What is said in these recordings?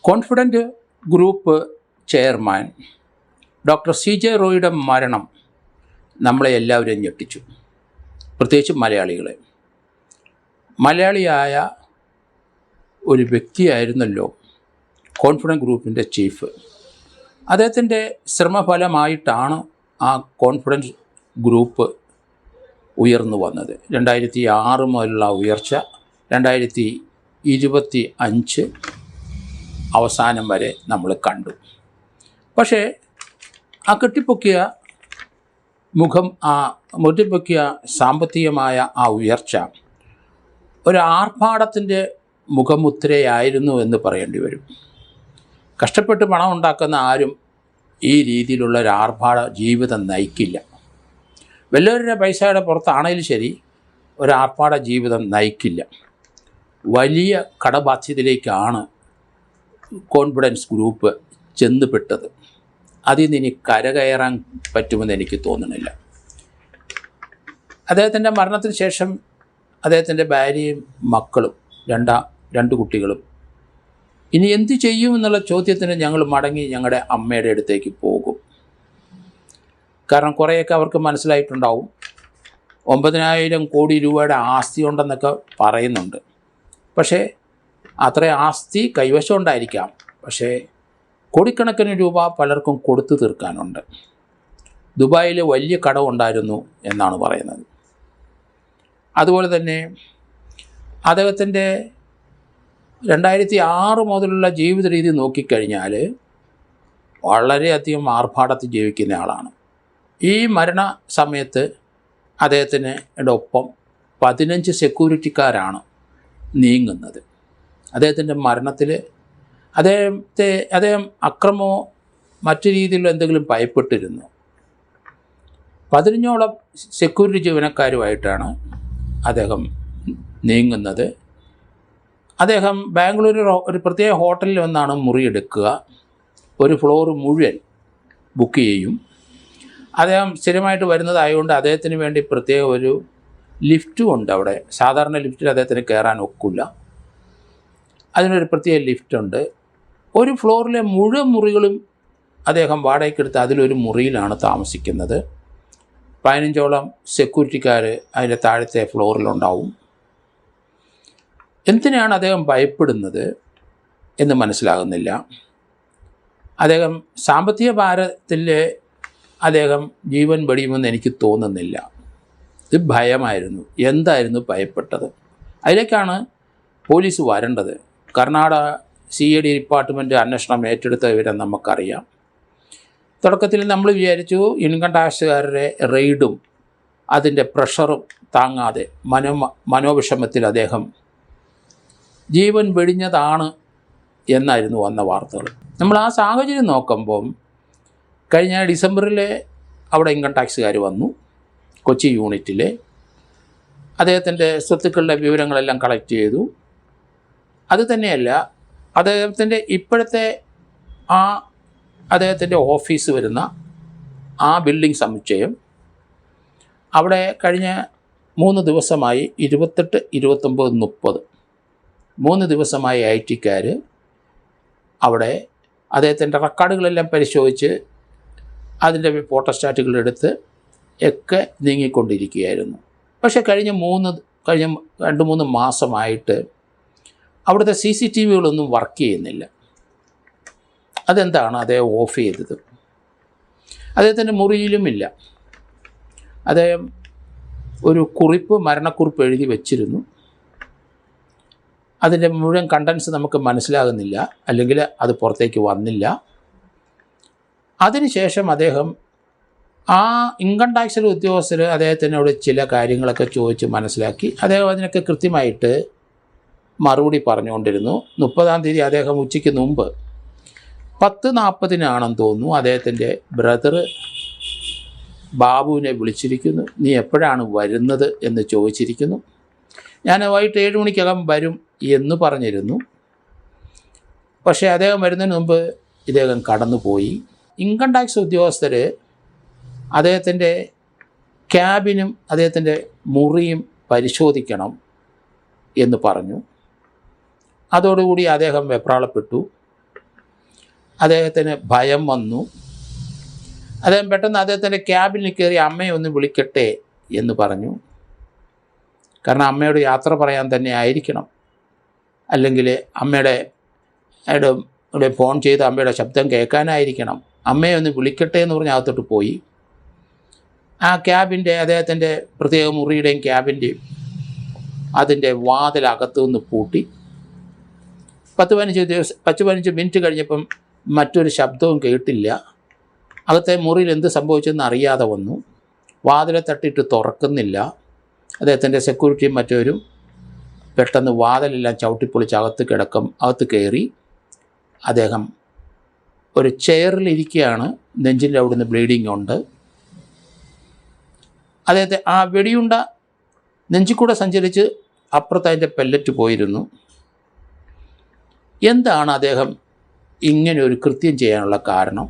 Confident group chairman doctor CJ റോയിയുടെ മരണം നമ്മളെ എല്ലാവരെയും ഞെട്ടിച്ചു, പ്രത്യേകിച്ച് മലയാളികളെ. മലയാളിയായ ഒരു വ്യക്തിയായിരുന്നല്ലോ കോൺഫിഡൻറ്റ് ഗ്രൂപ്പിൻ്റെ ചീഫ്. അദ്ദേഹത്തിൻ്റെ ശ്രമഫലമായിട്ടാണ് ആ കോൺഫിഡൻസ് ഗ്രൂപ്പ് ഉയർന്നു വന്നത്. 2006 മുതലുള്ള ഉയർച്ച 2025 അവസാനം വരെ നമ്മൾ കണ്ടു. പക്ഷേ ആ കെട്ടിപ്പൊക്കിയ സാമ്പത്തികമായ ആ ഉയർച്ച ഒരു ആർഭാടത്തിൻ്റെ മുഖമുദ്രയായിരുന്നു എന്ന് പറയേണ്ടി വരും. കഷ്ടപ്പെട്ട് പണം ഉണ്ടാക്കുന്ന ആരും ഈ രീതിയിലുള്ള ഒരു ആർഭാട ജീവിതം നയിക്കില്ല. വല്ലവരുടെ പൈസയുടെ പുറത്താണെങ്കിലും ശരി, ഒരു ആർഭാട ജീവിതം നയിക്കില്ല. വലിയ കടബാധ്യതയിലേക്കാണ് കോൺഫിഡൻസ് ഗ്രൂപ്പ് ചെന്നുപെട്ടത്. അതിൽ നിന്ന് ഇനി കരകയറാൻ പറ്റുമെന്ന് എനിക്ക് തോന്നുന്നില്ല. അദ്ദേഹത്തിൻ്റെ മരണത്തിന് ശേഷം അദ്ദേഹത്തിൻ്റെ ഭാര്യയും മക്കളും രണ്ട് കുട്ടികളും ഇനി എന്തു ചെയ്യുമെന്നുള്ള ചോദ്യത്തിന് ഞങ്ങൾ മടങ്ങി ഞങ്ങളുടെ അമ്മയുടെ അടുത്തേക്ക് പോകും. കാരണം കുറേയൊക്കെ അവർക്ക് മനസ്സിലായിട്ടുണ്ടാവും. 9,000 കോടി രൂപയുടെ ആസ്തി ഉണ്ടെന്നൊക്കെ പറയുന്നുണ്ട്. പക്ഷേ അത്രയും ആസ്തി കൈവശം ഉണ്ടായിരിക്കാം, പക്ഷേ കോടിക്കണക്കിന് രൂപ പലർക്കും കൊടുത്തു തീർക്കാനുണ്ട്. ദുബായിൽ വലിയ കടമുണ്ടായിരുന്നു എന്നാണ് പറയുന്നത്. അതുപോലെ തന്നെ അദ്ദേഹത്തിൻ്റെ 2006 മുതലുള്ള ജീവിത രീതി നോക്കിക്കഴിഞ്ഞാൽ വളരെയധികം ആർഭാടത്തിൽ ജീവിക്കുന്ന ആളാണ്. ഈ മരണ സമയത്ത് അദ്ദേഹത്തിന് ഒപ്പം 15 സെക്യൂരിറ്റിക്കാരാണ് നീങ്ങുന്നത്. അദ്ദേഹത്തിൻ്റെ മരണത്തിൽ അദ്ദേഹം അക്രമമോ മറ്റു രീതിയിലുള്ള എന്തെങ്കിലും ഭയപ്പെട്ടിരുന്നു. 15ഓളം സെക്യൂരിറ്റി ജീവനക്കാരുമായിട്ടാണ് അദ്ദേഹം നീങ്ങുന്നത്. അദ്ദേഹം ബാംഗ്ലൂർ ഒരു പ്രത്യേക ഹോട്ടലിൽ വന്നാണ് മുറിയെടുക്കുക. ഒരു ഫ്ലോർ മുഴുവൻ ബുക്ക് ചെയ്യും. അദ്ദേഹം സ്ഥിരമായിട്ട് വരുന്നതായതുകൊണ്ട് അദ്ദേഹത്തിന് വേണ്ടി പ്രത്യേക ഒരു ലിഫ്റ്റും ഉണ്ട് അവിടെ. സാധാരണ ലിഫ്റ്റിൽ അദ്ദേഹത്തിന് കയറാൻ ഒക്കില്ല. അതിനൊരു പ്രത്യേക ലിഫ്റ്റുണ്ട്. ഒരു ഫ്ലോറിലെ മുഴുവൻ മുറികളും അദ്ദേഹം വാടകയ്ക്കെടുത്ത് അതിലൊരു മുറിയിലാണ് താമസിക്കുന്നത്. 15ഓളം സെക്യൂരിറ്റിക്കാർ അതിൻ്റെ താഴത്തെ ഫ്ലോറിലുണ്ടാവും. എന്തിനാണ് അദ്ദേഹം ഭയപ്പെടുന്നത് എന്ന് മനസ്സിലാകുന്നില്ല. അദ്ദേഹം സാമ്പത്തിക ഭാരത്തിൽ അദ്ദേഹം ജീവൻ വെടിയുമെന്ന് എനിക്ക് തോന്നുന്നില്ല. ഇത് ഭയമായിരുന്നു. എന്തായിരുന്നു ഭയപ്പെട്ടത്? അതിലേക്കാണ് പോലീസ് വരേണ്ടത്. കർണാടക CID ഡിപ്പാർട്ട്മെൻറ്റ് അന്വേഷണം ഏറ്റെടുത്ത വിവരം നമുക്കറിയാം. തുടക്കത്തിൽ നമ്മൾ വിചാരിച്ചു ഇൻകം ടാക്സുകാരുടെ റെയ്ഡും അതിൻ്റെ പ്രഷറും താങ്ങാതെ മനോവിഷമത്തിൽ അദ്ദേഹം ജീവൻ വെടിഞ്ഞതാണ് എന്നായിരുന്നു വന്ന വാർത്തകൾ. നമ്മൾ ആ സാഹചര്യം നോക്കുമ്പം കഴിഞ്ഞ ഡിസംബറിൽ അവിടെ ഇൻകം ടാക്സുകാർ വന്നു കൊച്ചി യൂണിറ്റിൽ. അദ്ദേഹത്തിൻ്റെ സ്വത്തുക്കളുടെ വിവരങ്ങളെല്ലാം കളക്ട് ചെയ്തു. അത് തന്നെയല്ല, അദ്ദേഹത്തിൻ്റെ ഇപ്പോഴത്തെ അദ്ദേഹത്തിൻ്റെ ഓഫീസ് വരുന്ന ആ ബിൽഡിംഗ് സമുച്ചയം അവിടെ കഴിഞ്ഞ 3 ദിവസമായി 28, 29, 30 3 ദിവസമായി IT-ക്കാർ അവിടെ അദ്ദേഹത്തിൻ്റെ റെക്കോർഡുകളെല്ലാം പരിശോധിച്ച് അതിൻ്റെ ഫോട്ടോസ്റ്റാറ്റുകളെടുത്ത് ഒക്കെ നീങ്ങിക്കൊണ്ടിരിക്കുകയായിരുന്നു. പക്ഷേ കഴിഞ്ഞ 2-3 മാസമായിട്ട് അവിടുത്തെ CCTVകളൊന്നും വർക്ക് ചെയ്യുന്നില്ല. അതെന്താണ്? അദ്ദേഹം ഓഫ് ചെയ്തത്. അദ്ദേഹത്തിൻ്റെ മുറിയിലുമില്ല. അദ്ദേഹം ഒരു മരണക്കുറിപ്പ് എഴുതി വച്ചിരുന്നു. അതിൻ്റെ മുഴുവൻ കണ്ടൻസ് നമുക്ക് മനസ്സിലാകുന്നില്ല, അല്ലെങ്കിൽ അത് പുറത്തേക്ക് വന്നില്ല. അതിനുശേഷം അദ്ദേഹം ഇൻകം ടാക്സിലെ ഉദ്യോഗസ്ഥർ അദ്ദേഹത്തിനോട് ചില കാര്യങ്ങളൊക്കെ ചോദിച്ച് മനസ്സിലാക്കി. അദ്ദേഹം അതിനൊക്കെ കൃത്യമായിട്ട് മറുപടി പറഞ്ഞുകൊണ്ടിരുന്നു. 30-ാം തീയതി അദ്ദേഹം ഉച്ചയ്ക്ക് മുമ്പ് 10:40 തോന്നുന്നു അദ്ദേഹത്തിൻ്റെ ബ്രദർ ബാബുവിനെ വിളിച്ചിരിക്കുന്നു. നീ എപ്പോഴാണ് വരുന്നത് എന്ന് ചോദിച്ചിരിക്കുന്നു. ഞാൻ വൈകിട്ട് 7 മണിക്കകം വരും എന്ന് പറഞ്ഞിരുന്നു. പക്ഷേ അദ്ദേഹം വരുന്നതിന് മുമ്പ് ഇദ്ദേഹം കടന്നുപോയി. ഇൻകം ടാക്സ് ഉദ്യോഗസ്ഥർ അദ്ദേഹത്തിൻ്റെ ക്യാബിനും അദ്ദേഹത്തിൻ്റെ മുറിയും പരിശോധിക്കണം എന്ന് പറഞ്ഞു. അതോടുകൂടി അദ്ദേഹം വെപ്രാളപ്പെട്ടു. അദ്ദേഹത്തിന് ഭയം വന്നു. അദ്ദേഹം പെട്ടെന്ന് അദ്ദേഹത്തിൻ്റെ ക്യാബിനിൽ കയറി അമ്മയെ ഒന്ന് വിളിക്കട്ടെ എന്ന് പറഞ്ഞു. കാരണം അമ്മയോട് യാത്ര പറയാൻ തന്നെ ആയിരിക്കണം, അല്ലെങ്കിൽ അമ്മയുടെ ഫോൺ ചെയ്ത് അമ്മയുടെ ശബ്ദം കേൾക്കാനായിരിക്കണം. അമ്മയെ ഒന്ന് വിളിക്കട്ടെ എന്ന് പറഞ്ഞ് അകത്തോട്ട് പോയി. ആ ക്യാബിൻ്റെ, അദ്ദേഹത്തിൻ്റെ പ്രത്യേക മുറിയുടെയും ക്യാബിൻ്റെയും അതിൻ്റെ വാതിലകത്തു നിന്ന് പൂട്ടി. 10-15 മിനിറ്റ് കഴിഞ്ഞപ്പം മറ്റൊരു ശബ്ദവും കേട്ടില്ല. അകത്തെ മുറിയിൽ എന്ത് സംഭവിച്ചെന്ന് അറിയാതെ വന്നു. വാതിലെ തട്ടിയിട്ട് തുറക്കുന്നില്ല. അദ്ദേഹത്തിൻ്റെ സെക്യൂരിറ്റിയും മറ്റവരും പെട്ടെന്ന് വാതിലെല്ലാം ചവിട്ടിപ്പൊളിച്ച് അകത്ത് കയറി. അദ്ദേഹം ഒരു ചെയറിലിരിക്കുകയാണ്. നെഞ്ചിൻ്റെ അവിടുന്ന് ബ്ലീഡിങ് ഉണ്ട്. അദ്ദേഹത്തെ ആ വെടിയുണ്ട നെഞ്ചിൽ കൂടെ സഞ്ചരിച്ച് അപ്പുറത്ത് അതിൻ്റെ പെല്ലറ്റ് പോയിരുന്നു. എന്താണ് അദ്ദേഹം ഇങ്ങനെ ഒരു കൃത്യം ചെയ്യാനുള്ള കാരണം?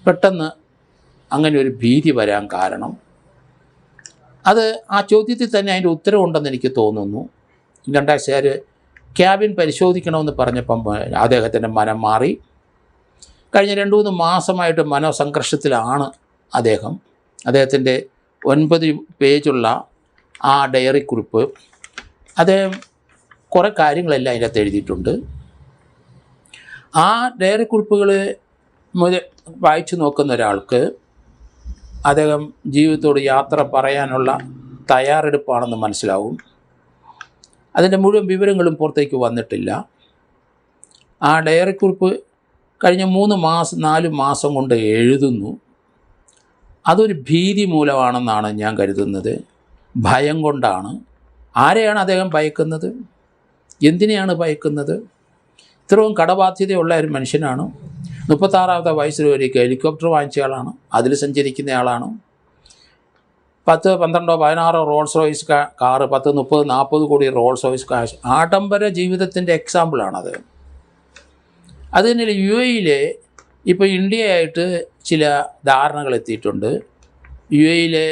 പെട്ടെന്ന് അങ്ങനെ ഒരു ഭീതി വരാൻ കാരണം? അത് ആ ചോദ്യത്തിൽ തന്നെ അതിൻ്റെ ഉത്തരവുണ്ടെന്ന് എനിക്ക് തോന്നുന്നു. ഇൻകം ടാക്സുകാർ ക്യാബിൻ പരിശോധിക്കണമെന്ന് പറഞ്ഞപ്പം അദ്ദേഹത്തിൻ്റെ മനം മാറി. കഴിഞ്ഞ 2-3 മാസമായിട്ട് മനോസംഘർഷത്തിലാണ് അദ്ദേഹം. അദ്ദേഹത്തിൻ്റെ 9 പേജുള്ള ആ ഡയറി കുറിപ്പ്, അദ്ദേഹം കുറേ കാര്യങ്ങളെല്ലാം അതിനകത്ത് എഴുതിയിട്ടുണ്ട്. ആ ഡയറി കുറിപ്പുകൾ വായിച്ചു നോക്കുന്ന ഒരാൾക്ക് അദ്ദേഹം ജീവിതത്തോട് യാത്ര പറയാനുള്ള തയ്യാറെടുപ്പാണെന്ന് മനസ്സിലാവും. അതിൻ്റെ മുഴുവൻ വിവരങ്ങളും പുറത്തേക്ക് വന്നിട്ടില്ല. ആ ഡയറി കുറിപ്പ് കഴിഞ്ഞ 4 മാസം കൊണ്ട് എഴുതുന്നു. അതൊരു ഭീതി മൂലമാണെന്നാണ് ഞാൻ കരുതുന്നത്. ഭയം കൊണ്ടാണ്. ആരെയാണ് അദ്ദേഹം ഭയക്കുന്നത്? എന്തിനെയാണ് ഭയക്കുന്നത്? ഇത്രയും കടബാധ്യതയുള്ള ഒരു മനുഷ്യനാണ്. 36-ാമത്തെ വയസ്സിൽ ഒരു ഹെലികോപ്റ്റർ വാങ്ങിച്ച ആളാണ്. അതിൽ സഞ്ചരിക്കുന്ന ആളാണ്. 10, 12, 16 റോൾസ് റോയ്സ് കാറ്, 10, 30, 40 കോടി റോൾസ് റോയ്സ് കാശ്. ആഡംബര ജീവിതത്തിൻ്റെ എക്സാമ്പിളാണത്. അത് തന്നെ UAE-യിൽ ഇപ്പോൾ ഇന്ത്യയായിട്ട് ചില ധാരണകൾ എത്തിയിട്ടുണ്ട്. UAE-യിലെ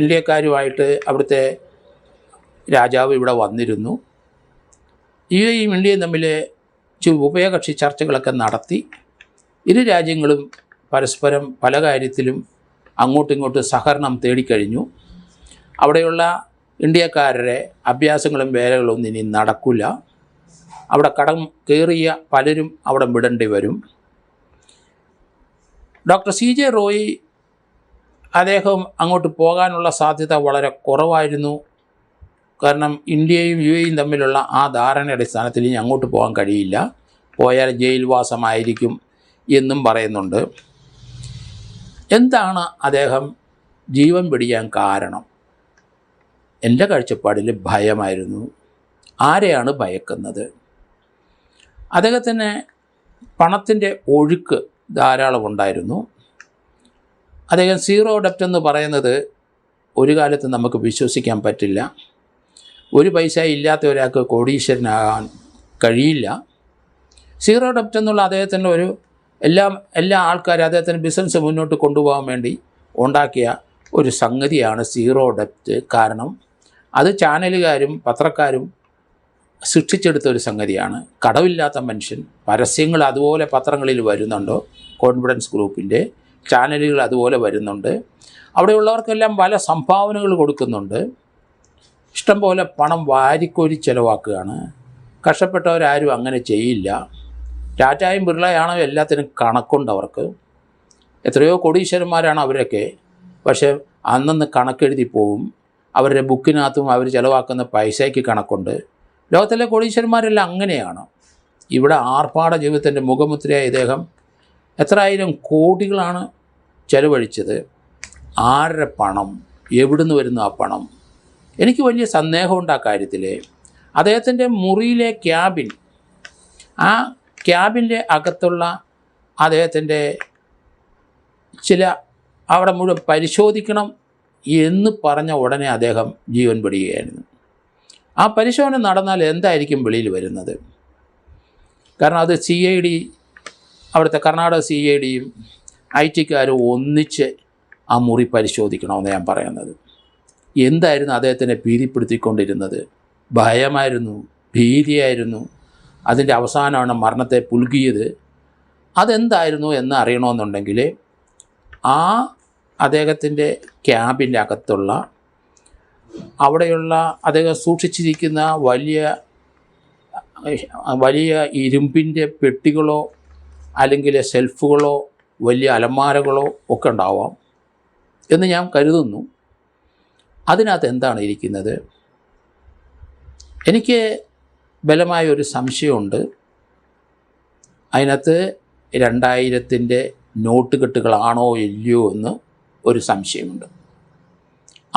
ഇന്ത്യക്കാരുമായിട്ട് അവിടുത്തെ രാജാവ് ഇവിടെ വന്നിരുന്നു. UAE-യും ഇന്ത്യയും തമ്മിൽ ഉഭയകക്ഷി ചർച്ചകളൊക്കെ നടത്തി. ഇരു രാജ്യങ്ങളും പരസ്പരം പല കാര്യത്തിലും അങ്ങോട്ടും ഇങ്ങോട്ടും സഹകരണം തേടിക്കഴിഞ്ഞു. അവിടെയുള്ള ഇന്ത്യക്കാരുടെ അഭ്യാസങ്ങളും വേലകളൊന്നും ഇനി നടക്കില്ല. അവിടെ കടം കയറിയ പലരും അവിടെ വിടേണ്ടി വരും. ഡോക്ടർ CJ റോയി, അദ്ദേഹം അങ്ങോട്ട് പോകാനുള്ള സാധ്യത വളരെ കുറവായിരുന്നു. കാരണം ഇന്ത്യയും UAE-യും തമ്മിലുള്ള ആ ധാരണയുടെ അടിസ്ഥാനത്തിൽ ഇനി അങ്ങോട്ട് പോകാൻ കഴിയില്ല, പോയാൽ ജയിൽവാസമായിരിക്കും എന്നും പറയുന്നുണ്ട്. എന്താണ് അദ്ദേഹം ജീവൻ വെടിയാൻ കാരണം? എൻ്റെ കാഴ്ചപ്പാടിൽ ഭയമായിരുന്നു. ആരെയാണ് ഭയക്കുന്നത്? അദ്ദേഹത്തിന് പണത്തിൻ്റെ ഒഴുക്ക് ധാരാളം ഉണ്ടായിരുന്നു. അദ്ദേഹം സീറോ ഡെപ്റ്റ് എന്ന് പറയുന്നത് ഒരു കാലത്ത് നമുക്ക് വിശ്വസിക്കാൻ പറ്റില്ല. ഒരു പൈസ ഇല്ലാത്ത ഒരാൾക്ക് കോടീശ്വരനാകാൻ കഴിയില്ല. സീറോ ഡെപ്റ്റ് എന്നുള്ള അദ്ദേഹത്തിൻ്റെ ഒരു എല്ലാ ആൾക്കാരും അദ്ദേഹത്തിന് ബിസിനസ് മുന്നോട്ട് കൊണ്ടുപോകാൻ വേണ്ടി ഉണ്ടാക്കിയ ഒരു സംഗതിയാണ് സീറോ ഡെപ്റ്റ്. കാരണം അത് ചാനലുകാരും പത്രക്കാരും സൃഷ്ടിച്ചെടുത്ത ഒരു സംഗതിയാണ്. കടവില്ലാത്ത മനുഷ്യൻ. പരസ്യങ്ങൾ അതുപോലെ പത്രങ്ങളിൽ വരുന്നുണ്ടോ, കോൺഫിഡൻസ് ഗ്രൂപ്പിൻ്റെ ചാനലുകൾ അതുപോലെ വരുന്നുണ്ട്. അവിടെയുള്ളവർക്കെല്ലാം പല സംഭാവനകൾ കൊടുക്കുന്നുണ്ട്. ഇഷ്ടംപോലെ പണം വാരിക്കോരി ചിലവാക്കുകയാണ്. കഷ്ടപ്പെട്ടവരാരും അങ്ങനെ ചെയ്യില്ല. ടാറ്റായും ബിർളയാണോ എല്ലാത്തിനും കണക്കുണ്ട് അവർക്ക്. എത്രയോ കോടീശ്വരന്മാരാണ് അവരൊക്കെ. പക്ഷേ അന്നന്ന് കണക്കെഴുതി പോവും. അവരുടെ ബുക്കിനകത്തും അവർ ചിലവാക്കുന്ന പൈസയ്ക്ക് കണക്കുണ്ട്. ലോകത്തിലെ കോടീശ്വരന്മാരെല്ലാം അങ്ങനെയാണ്. ഇവിടെ ആർഭാട ജീവിതത്തിൻ്റെ മുഖമുദ്രയായ ഇദ്ദേഹം എത്രയായിരം കോടികളാണ് ചെലവഴിച്ചത്. ആരുടെ പണം? എവിടുന്ന് വരുന്നു ആ പണം? എനിക്ക് വലിയ സന്ദേഹമുണ്ട് ആ കാര്യത്തിൽ. അദ്ദേഹത്തിൻ്റെ മുറിയിലെ ക്യാബിൻ, ആ ക്യാബിൻ്റെ അകത്തുള്ള അദ്ദേഹത്തിൻ്റെ അവിടെ മുഴുവൻ പരിശോധിക്കണം എന്ന് പറഞ്ഞ ഉടനെ അദ്ദേഹം ജീവൻ വെടിയുകയായിരുന്നു. ആ പരിശോധന നടന്നാൽ എന്തായിരിക്കും വെളിയിൽ വരുന്നത്? കാരണം അത് CID, അവിടുത്തെ കർണാടക CID-യും IT-ക്കാരും ഒന്നിച്ച് ആ മുറി പരിശോധിക്കണമെന്ന് ഞാൻ പറയുന്നത്. എന്തായിരുന്നു അദ്ദേഹത്തിനെ ഭീതിപ്പെടുത്തിക്കൊണ്ടിരുന്നത്? ഭയമായിരുന്നു, ഭീതിയായിരുന്നു. അതിൻ്റെ അവസാനമാണ് മരണത്തെ പുൽകിയത്. അതെന്തായിരുന്നു എന്ന് അറിയണമെന്നുണ്ടെങ്കിൽ ആ അദ്ദേഹത്തിൻ്റെ ക്യാബിൻ്റെ അകത്തുള്ള അവിടെയുള്ള അദ്ദേഹം സൂക്ഷിച്ചിരിക്കുന്ന വലിയ ഇരുമ്പിൻ്റെ പെട്ടികളോ അല്ലെങ്കിൽ ഷെൽഫുകളോ വലിയ അലമാരകളോ ഒക്കെ ഉണ്ടാവാം എന്ന് ഞാൻ കരുതുന്നു. അതിനകത്ത് എന്താണ് ഇരിക്കുന്നത്? എനിക്ക് ബലമായൊരു സംശയമുണ്ട്. അതിനകത്ത് 2000-ൻ്റെ നോട്ട് കെട്ടുകളാണോ ഇല്ലയോ എന്ന് ഒരു സംശയമുണ്ട്.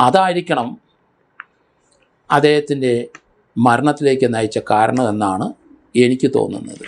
അതായിരിക്കണം അദ്ദേഹത്തിൻ്റെ മരണത്തിലേക്ക് നയിച്ച കാരണം എന്നാണ് എനിക്ക് തോന്നുന്നത്.